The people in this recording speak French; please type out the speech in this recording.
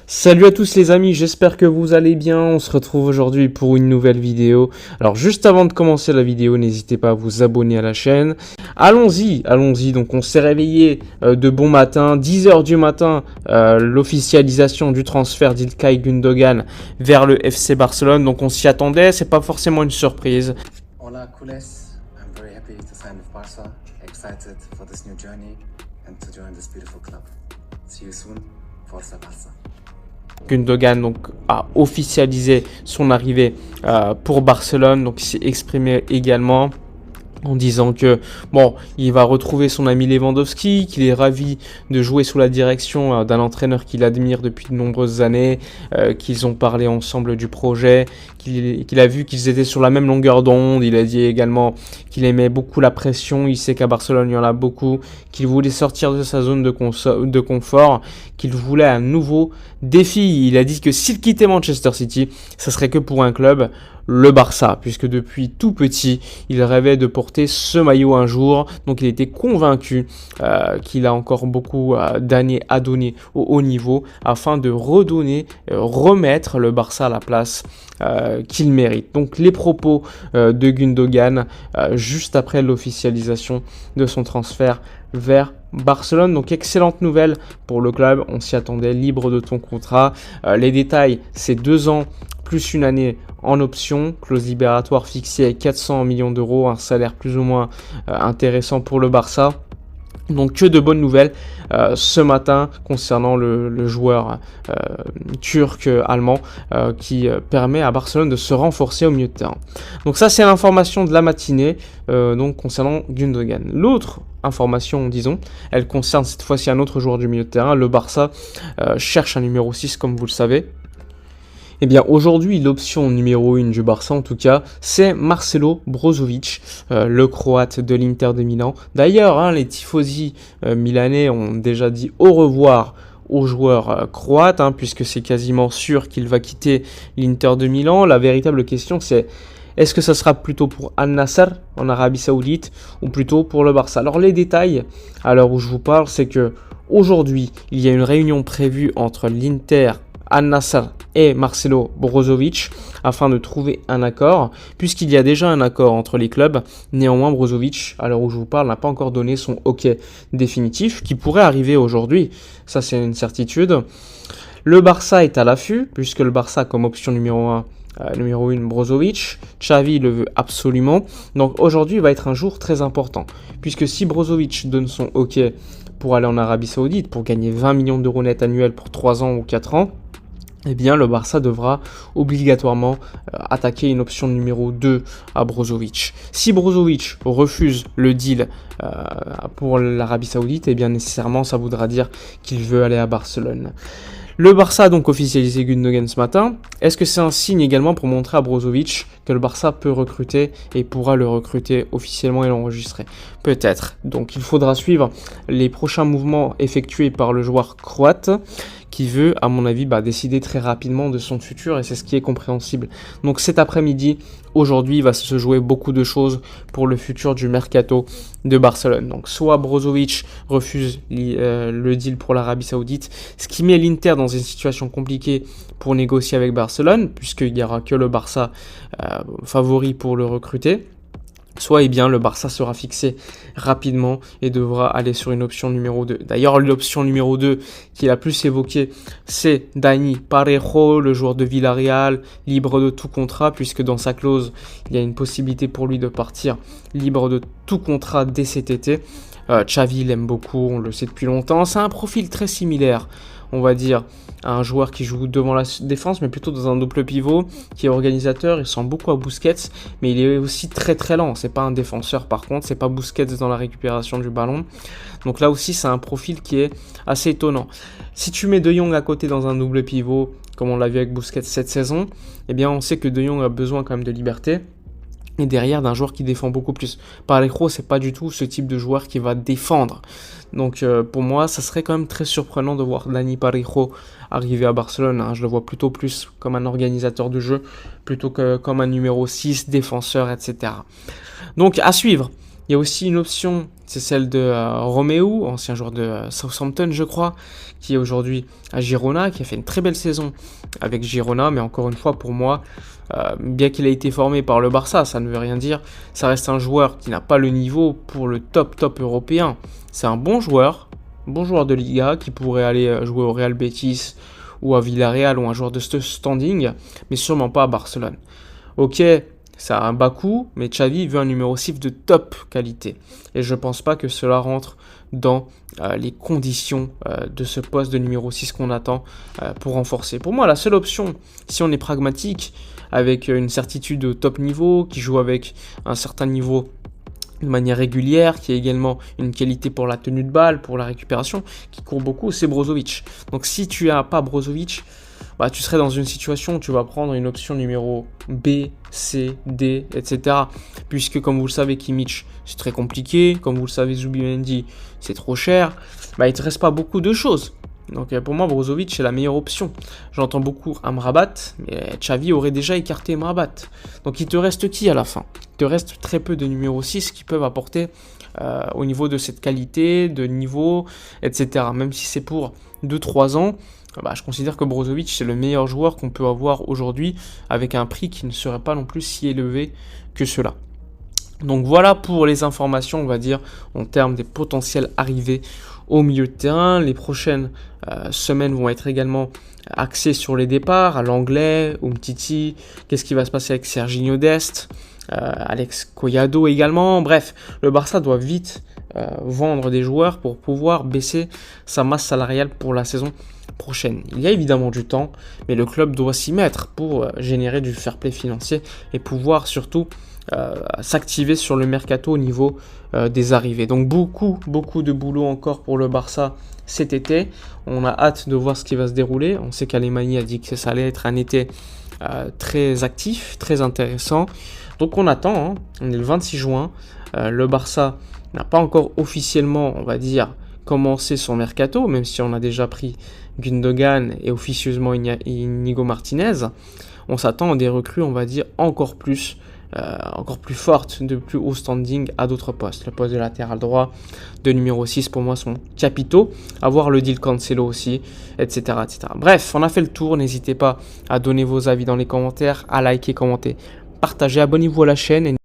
Salut à tous les amis, j'espère que vous allez bien. On se retrouve aujourd'hui pour une nouvelle vidéo. Alors juste avant de commencer la vidéo, n'hésitez pas à vous abonner à la chaîne. Allons-y. Donc on s'est réveillé de bon matin, 10 heures du matin, l'officialisation du transfert d'Ilkay Gundogan vers le FC Barcelone. Donc on s'y attendait, c'est pas forcément une surprise. Hola, culés. I'm very happy to sign with Barca. Excited for this new journey and to join this beautiful club. See you soon. Forza Barça. Gundogan donc a officialisé son arrivée pour Barcelone, donc il s'est exprimé également en disant que bon, il va retrouver son ami Lewandowski, qu'il est ravi de jouer sous la direction d'un entraîneur qu'il admire depuis de nombreuses années, qu'ils ont parlé ensemble du projet, qu'il a vu qu'ils étaient sur la même longueur d'onde. Il a dit également qu'il aimait beaucoup la pression, il sait qu'à Barcelone il y en a beaucoup, qu'il voulait sortir de sa zone de confort, qu'il voulait un nouveau défi. Il a dit que s'il quittait Manchester City, ça serait que pour un club, le Barça, puisque depuis tout petit, il rêvait de porter ce maillot un jour. Donc il était convaincu qu'il a encore beaucoup d'années à donner au haut niveau afin de remettre le Barça à la place qu'il mérite. Donc les propos de Gundogan juste après l'officialisation de son transfert vers Barcelone. Donc excellente nouvelle pour le club, on s'y attendait, libre de ton contrat. Les détails, c'est 2 ans plus une année en option, clause libératoire fixée à 400 millions d'euros, un salaire plus ou moins intéressant pour le Barça. Donc que de bonnes nouvelles ce matin concernant le joueur turc-allemand qui permet à Barcelone de se renforcer au milieu de terrain. Donc ça c'est l'information de la matinée donc concernant Gundogan. L'autre information, disons, elle concerne cette fois-ci un autre joueur du milieu de terrain. Le Barça cherche un numéro 6 comme vous le savez. Eh bien aujourd'hui l'option numéro 1 du Barça en tout cas c'est Marcelo Brozovic, le croate de l'Inter de Milan. D'ailleurs les tifosi milanais ont déjà dit au revoir au joueur croate puisque c'est quasiment sûr qu'il va quitter l'Inter de Milan. La véritable question c'est: est-ce que ça sera plutôt pour Al Nassr en Arabie Saoudite ou plutôt pour le Barça? Alors les détails à l'heure où je vous parle c'est que aujourd'hui il y a une réunion prévue entre l'Inter, Al Nassr et Marcelo Brozovic afin de trouver un accord, puisqu'il y a déjà un accord entre les clubs. Néanmoins, Brozovic, à l'heure où je vous parle, n'a pas encore donné son OK définitif, qui pourrait arriver aujourd'hui. Ça, c'est une certitude. Le Barça est à l'affût, puisque le Barça, comme option numéro 1, Brozovic, Xavi le veut absolument. Donc aujourd'hui, il va être un jour très important, puisque si Brozovic donne son OK pour aller en Arabie Saoudite, pour gagner 20 millions d'euros net annuels pour 3 ans ou 4 ans, eh bien le Barça devra obligatoirement attaquer une option numéro 2 à Brozovic. Si Brozovic refuse le deal pour l'Arabie Saoudite, eh bien nécessairement ça voudra dire qu'il veut aller à Barcelone. Le Barça a donc officialisé Gundogan ce matin. Est-ce que c'est un signe également pour montrer à Brozovic que le Barça peut recruter et pourra le recruter officiellement et l'enregistrer? Peut-être. Donc il faudra suivre les prochains mouvements effectués par le joueur croate qui veut, à mon avis, décider très rapidement de son futur et c'est ce qui est compréhensible. Donc cet après-midi, aujourd'hui, il va se jouer beaucoup de choses pour le futur du mercato de Barcelone. Donc soit Brozovic refuse le deal pour l'Arabie Saoudite, ce qui met l'Inter dans une situation compliquée pour négocier avec Barcelone, puisqu'il n'y aura que le Barça favori pour le recruter. Soit le Barça sera fixé rapidement et devra aller sur une option numéro 2. D'ailleurs, l'option numéro 2 qui est la plus évoquée, c'est Dani Parejo, le joueur de Villarreal, libre de tout contrat, puisque dans sa clause, il y a une possibilité pour lui de partir libre de tout contrat dès cet été. Xavi l'aime beaucoup, on le sait depuis longtemps. C'est un profil très similaire, on va dire, à un joueur qui joue devant la défense, mais plutôt dans un double pivot, qui est organisateur. Il ressemble beaucoup à Busquets, mais il est aussi très très lent. C'est pas un défenseur par contre, c'est pas Busquets dans la récupération du ballon. Donc là aussi, c'est un profil qui est assez étonnant. Si tu mets De Jong à côté dans un double pivot, comme on l'a vu avec Busquets cette saison, eh bien on sait que De Jong a besoin quand même de liberté. Et derrière d'un joueur qui défend beaucoup plus. Parejo, c'est pas du tout ce type de joueur qui va défendre. Donc pour moi, ça serait quand même très surprenant de voir Dani Parejo arriver à Barcelone. Je le vois plutôt plus comme un organisateur de jeu, plutôt que comme un numéro 6, défenseur, etc. Donc à suivre. Il y a aussi une option c'est celle de Romeu, ancien joueur de Southampton, je crois, qui est aujourd'hui à Girona, qui a fait une très belle saison avec Girona, mais encore une fois, pour moi, bien qu'il ait été formé par le Barça, ça ne veut rien dire, ça reste un joueur qui n'a pas le niveau pour le top européen. C'est un bon joueur de Liga, qui pourrait aller jouer au Real Betis ou à Villarreal, ou un joueur de ce standing, mais sûrement pas à Barcelone. Ok, ça a un bas coût, mais Xavi veut un numéro 6 de top qualité. Et je ne pense pas que cela rentre dans les conditions de ce poste de numéro 6 qu'on attend pour renforcer. Pour moi, la seule option, si on est pragmatique, avec une certitude au top niveau, qui joue avec un certain niveau de manière régulière, qui a également une qualité pour la tenue de balle, pour la récupération, qui court beaucoup, c'est Brozovic. Donc si tu n'as pas Brozovic, bah, tu serais dans une situation où tu vas prendre une option numéro B, C, D, etc. Puisque comme vous le savez, Kimmich, c'est très compliqué. Comme vous le savez, Zubimendi, c'est trop cher. Bah, il ne te reste pas beaucoup de choses. Donc pour moi, Brozovic, c'est la meilleure option. J'entends beaucoup Amrabat, mais Xavi aurait déjà écarté Amrabat. Donc il te reste qui à la fin? Il te reste très peu de numéro 6 qui peuvent apporter au niveau de cette qualité, de niveau, etc. Même si c'est pour 2-3 ans, bah, je considère que Brozovic, c'est le meilleur joueur qu'on peut avoir aujourd'hui avec un prix qui ne serait pas non plus si élevé que cela. Donc voilà pour les informations, on va dire, en termes des potentielles arrivées au milieu de terrain. Les prochaines semaines vont être également axées sur les départs, à l'anglais, Umtiti, qu'est-ce qui va se passer avec Serginho Dest, Alex Collado également. Bref, le Barça doit vite vendre des joueurs pour pouvoir baisser sa masse salariale pour la saison prochaine. Il y a évidemment du temps, mais le club doit s'y mettre pour générer du fair play financier et pouvoir surtout s'activer sur le mercato au niveau des arrivées. Donc beaucoup de boulot encore pour le Barça cet été. On a hâte de voir ce qui va se dérouler. On sait qu'Alemany a dit que ça allait être un été très actif, très intéressant. Donc on attend, hein. On est le 26 juin. Le Barça n'a pas encore officiellement, on va dire, commencé son mercato, même si on a déjà pris Gundogan et officieusement Inigo Martinez. On s'attend à des recrues, on va dire, encore plus fortes, de plus haut standing à d'autres postes. Le poste de latéral droit, de numéro 6 pour moi sont capitaux. À voir le deal Cancelo aussi, etc., etc. Bref, on a fait le tour. N'hésitez pas à donner vos avis dans les commentaires, à liker, commenter, partager, abonnez-vous à la chaîne.